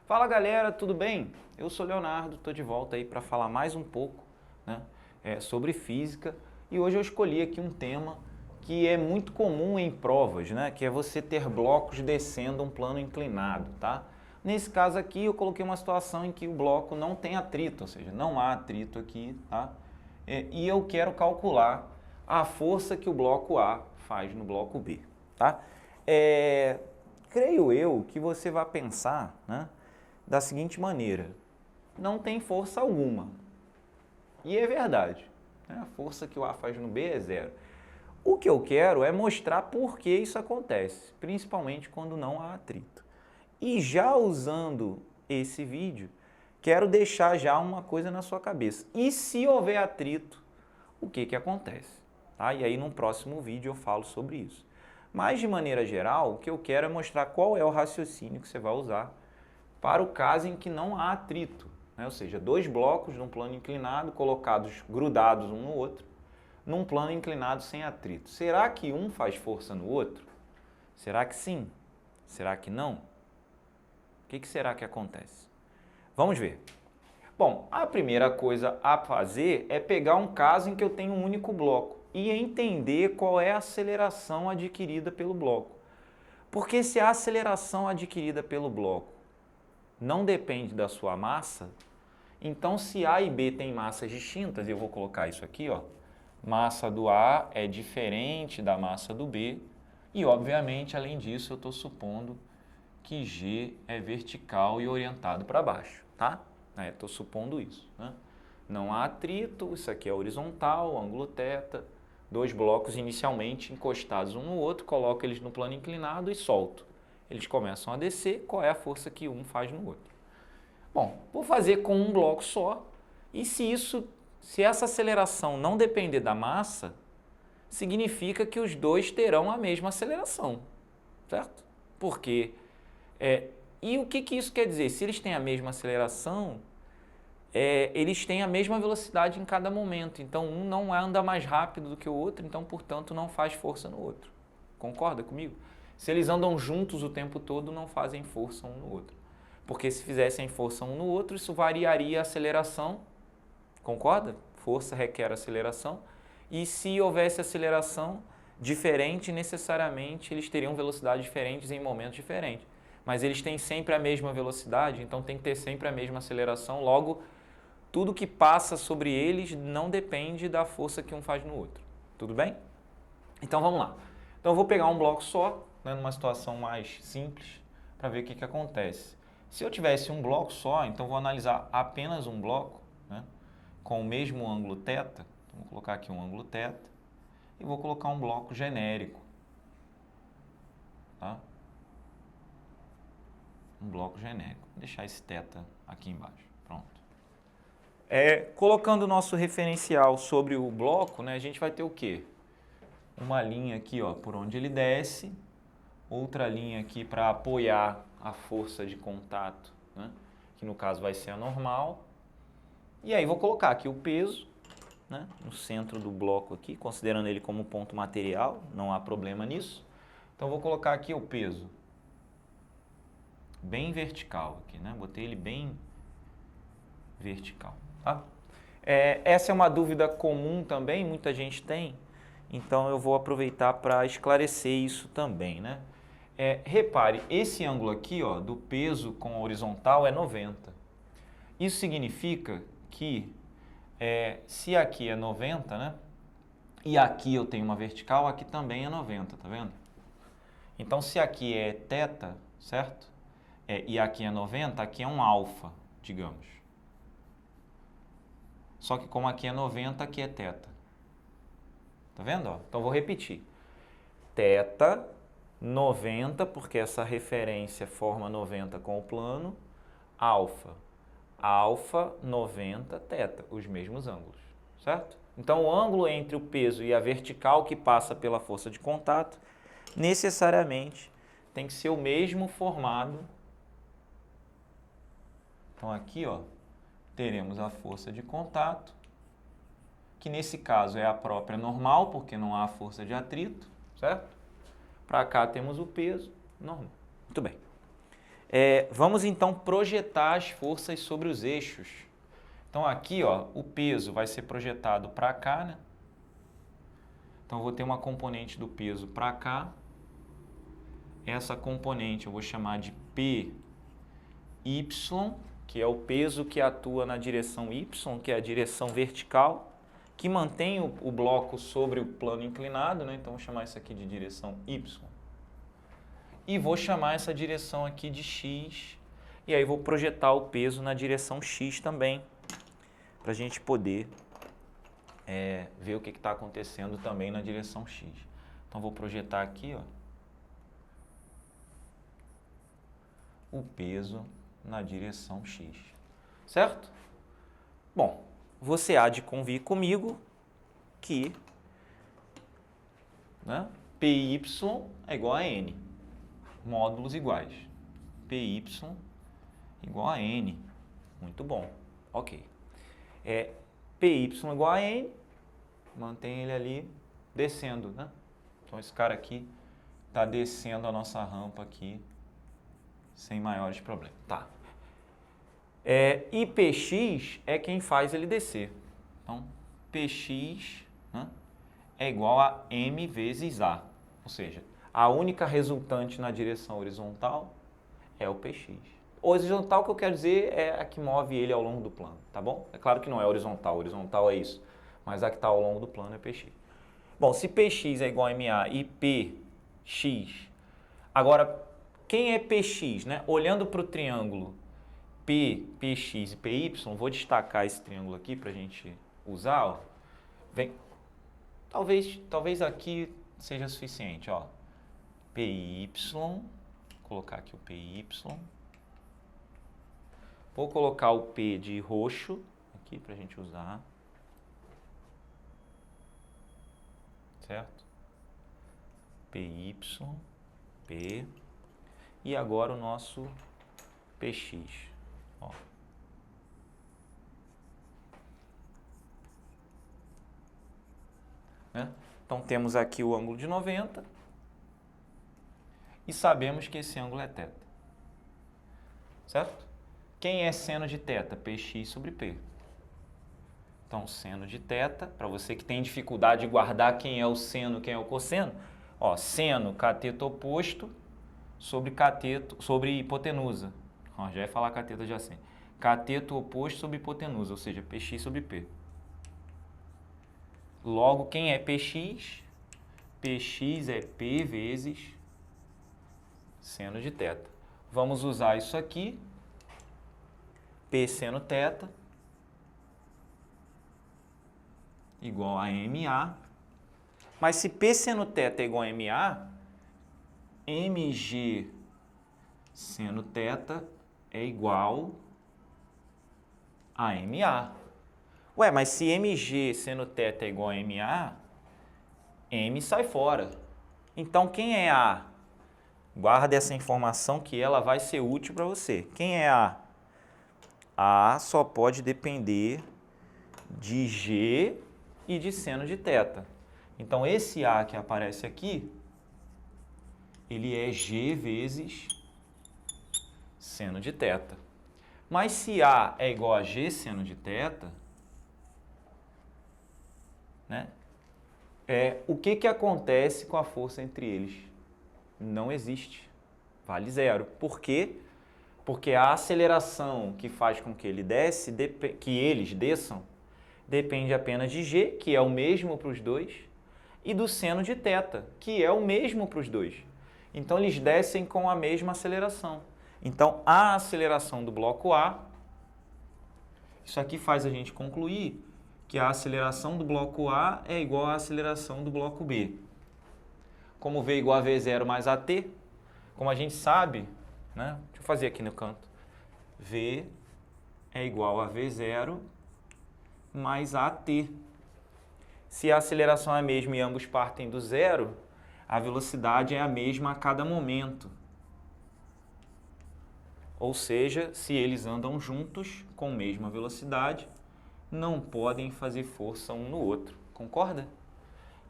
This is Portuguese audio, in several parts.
Fala galera, tudo bem? Eu sou Leonardo, estou de volta aí para falar mais um pouco, né, sobre física, e hoje eu escolhi aqui um tema que é muito comum em provas, né, que é você ter blocos descendo um plano inclinado, tá? Nesse caso aqui eu coloquei uma situação em que o bloco não tem atrito, ou seja, não há atrito aqui, tá? E eu quero calcular a força que o bloco A faz no bloco B, tá? Creio eu que você vai pensar, né, da seguinte maneira: não tem força alguma. E é verdade, né? A força que o A faz no B é zero. O que eu quero é mostrar por que isso acontece, principalmente quando não há atrito. E já usando esse vídeo, quero deixar já uma coisa na sua cabeça. E se houver atrito, o que acontece? Tá? E aí no próximo vídeo eu falo sobre isso. Mas de maneira geral, o que eu quero é mostrar qual é o raciocínio que você vai usar para o caso em que não há atrito, né? Ou seja, dois blocos num plano inclinado colocados grudados um no outro, num plano inclinado sem atrito. Será que um faz força no outro? Será que sim? Será que não? O que será que acontece? Vamos ver. Bom, a primeira coisa a fazer é pegar um caso em que eu tenho um único bloco e entender qual é a aceleração adquirida pelo bloco. Porque se a aceleração adquirida pelo bloco não depende da sua massa, então se A e B têm massas distintas, e eu vou colocar isso aqui, ó, massa do A é diferente da massa do B, e obviamente, além disso, eu estou supondo que G é vertical e orientado para baixo, tá? Estou supondo isso, né? Não há atrito, isso aqui é horizontal, ângulo θ, dois blocos inicialmente encostados um no outro, coloco eles no plano inclinado e solto. Eles começam a descer, qual é a força que um faz no outro? Bom, vou fazer com um bloco só, e se essa aceleração não depender da massa, significa que os dois terão a mesma aceleração, certo? Porque, e o que isso quer dizer? Se eles têm a mesma aceleração, eles têm a mesma velocidade em cada momento, então um não anda mais rápido do que o outro, então, portanto, não faz força no outro. Concorda comigo? Se eles andam juntos o tempo todo, não fazem força um no outro. Porque se fizessem força um no outro, isso variaria a aceleração, concorda? Força requer aceleração, e se houvesse aceleração diferente, necessariamente eles teriam velocidades diferentes em momentos diferentes. Mas eles têm sempre a mesma velocidade, então tem que ter sempre a mesma aceleração, logo, tudo que passa sobre eles não depende da força que um faz no outro. Tudo bem? Então vamos lá. Então eu vou pegar um bloco só, né, numa situação mais simples, para ver o que acontece. Se eu tivesse um bloco só, então vou analisar apenas um bloco, né, com o mesmo ângulo θ. Então, vou colocar aqui um ângulo θ e vou colocar um bloco genérico. Tá? Um bloco genérico. Vou deixar esse θ aqui embaixo. Pronto. Colocando o nosso referencial sobre o bloco, né, a gente vai ter o quê? Uma linha aqui, ó, por onde ele desce, outra linha aqui para apoiar a força de contato, né, que no caso vai ser a normal. E aí vou colocar aqui o peso, né, no centro do bloco aqui, considerando ele como ponto material, não há problema nisso. Então vou colocar aqui o peso bem vertical aqui, né? Botei ele bem vertical, tá? Essa é uma dúvida comum também, muita gente tem, então eu vou aproveitar para esclarecer isso também, né? Repare, esse ângulo aqui, ó, do peso com a horizontal é 90. Isso significa que se aqui é 90, né? E aqui eu tenho uma vertical, aqui também é 90, tá vendo? Então se aqui é θ, certo? E aqui é 90, aqui é um alfa, digamos. Só que como aqui é 90, aqui é θ. Tá vendo? Ó? Então vou repetir. θ, 90, porque essa referência forma 90 com o plano. Alfa. Alfa, 90, θ. Os mesmos ângulos. Certo? Então o ângulo entre o peso e a vertical que passa pela força de contato, necessariamente tem que ser o mesmo formado. Então aqui, ó, teremos a força de contato, que nesse caso é a própria normal, porque não há força de atrito, certo? Para cá temos o peso normal. Muito bem. Vamos então projetar as forças sobre os eixos. Então aqui, ó, o peso vai ser projetado para cá, né? Então eu vou ter uma componente do peso para cá. Essa componente eu vou chamar de PY, que é o peso que atua na direção Y, que é a direção vertical, que mantém o bloco sobre o plano inclinado, né? Então vou chamar isso aqui de direção Y. E vou chamar essa direção aqui de X, e aí vou projetar o peso na direção X também, para a gente poder ver o que está acontecendo também na direção X. Então vou projetar aqui, ó, o peso na direção X, certo? Bom, você há de convir comigo que, né, PY é igual a N, módulos iguais. PY igual a N, muito bom, ok. PY igual a N, mantém ele ali descendo, né? Então esse cara aqui está descendo a nossa rampa aqui sem maiores problemas. Tá. E Px é quem faz ele descer. Então, Px, né, é igual a M vezes A. Ou seja, a única resultante na direção horizontal é o Px. Horizontal, que eu quero dizer, é a que move ele ao longo do plano, tá bom? É claro que não é horizontal é isso. Mas a que está ao longo do plano é Px. Bom, se Px é igual a MA e Px... Agora, quem é Px, né? Olhando para o triângulo Px e Py, vou destacar esse triângulo aqui para a gente usar. Ó. Talvez aqui seja suficiente. Ó. Py, vou colocar aqui o Py. Vou colocar o P de roxo aqui para a gente usar. Certo? Py, P. E agora o nosso Px. Ó. Né? Então temos aqui o ângulo de 90 e sabemos que esse ângulo é θ. Certo? Quem é seno de θ? Px sobre P. Então, seno de θ, para você que tem dificuldade de guardar quem é o seno, quem é o cosseno, ó, seno, cateto oposto, sobre hipotenusa. Ó, já ia falar cateto adjacente. Cateto oposto sobre hipotenusa, ou seja, Px sobre P. Logo, quem é Px? Px é P vezes seno de θ. Vamos usar isso aqui. P seno θ igual a MA. Mas se P seno θ é igual a MA, MG seno θ é igual a MA. Ué, mas se MG seno θ é igual a MA, M sai fora. Então, quem é A? Guarda essa informação que ela vai ser útil para você. Quem é A? A só pode depender de G e de seno de θ. Então, esse A que aparece aqui, ele é G vezes seno de θ. Mas se A é igual a G seno de θ, né, o que acontece com a força entre eles? Não existe. Vale zero. Por quê? Porque a aceleração que faz com que eles desçam depende apenas de G, que é o mesmo para os dois, e do seno de θ, que é o mesmo para os dois. Então, eles descem com a mesma aceleração. Então, a aceleração do bloco A, isso aqui faz a gente concluir que a aceleração do bloco A é igual à aceleração do bloco B. Como V igual a V0 mais AT, como a gente sabe, né? Deixa eu fazer aqui no canto. V é igual a V0 mais AT. Se a aceleração é a mesma e ambos partem do zero, a velocidade é a mesma a cada momento. Ou seja, se eles andam juntos com a mesma velocidade, não podem fazer força um no outro. Concorda?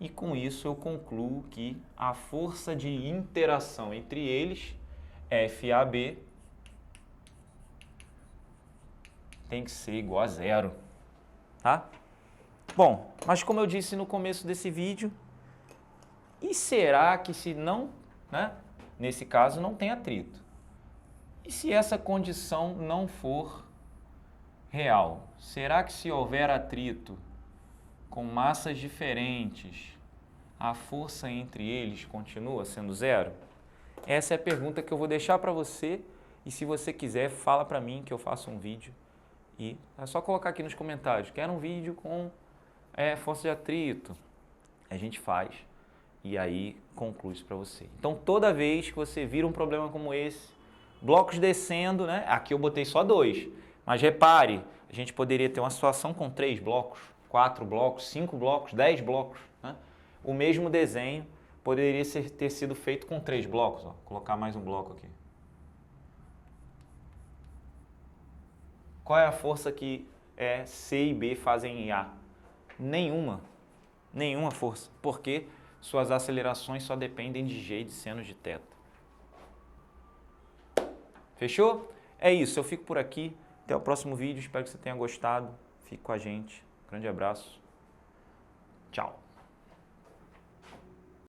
E com isso eu concluo que a força de interação entre eles, FAB, tem que ser igual a zero, tá? Bom, mas como eu disse no começo desse vídeo, e será que se não, né, nesse caso não tem atrito? E se essa condição não for real? Será que se houver atrito com massas diferentes, a força entre eles continua sendo zero? Essa é a pergunta que eu vou deixar para você e se você quiser, fala para mim que eu faço um vídeo e é só colocar aqui nos comentários, quero um vídeo com força de atrito. A gente faz e aí conclui isso para você. Então toda vez que você vira um problema como esse, blocos descendo, né? Aqui eu botei só 2, mas repare, a gente poderia ter uma situação com 3 blocos, 4 blocos, 5 blocos, 10 blocos, né? O mesmo desenho poderia ter sido feito com 3 blocos. Ó. Vou colocar mais um bloco aqui. Qual é a força que C e B fazem em A? Nenhuma. Nenhuma força. Porque suas acelerações só dependem de G e de seno de θ. Fechou? É isso. Eu fico por aqui. Até o próximo vídeo. Espero que você tenha gostado. Fique com a gente. Grande abraço. Tchau.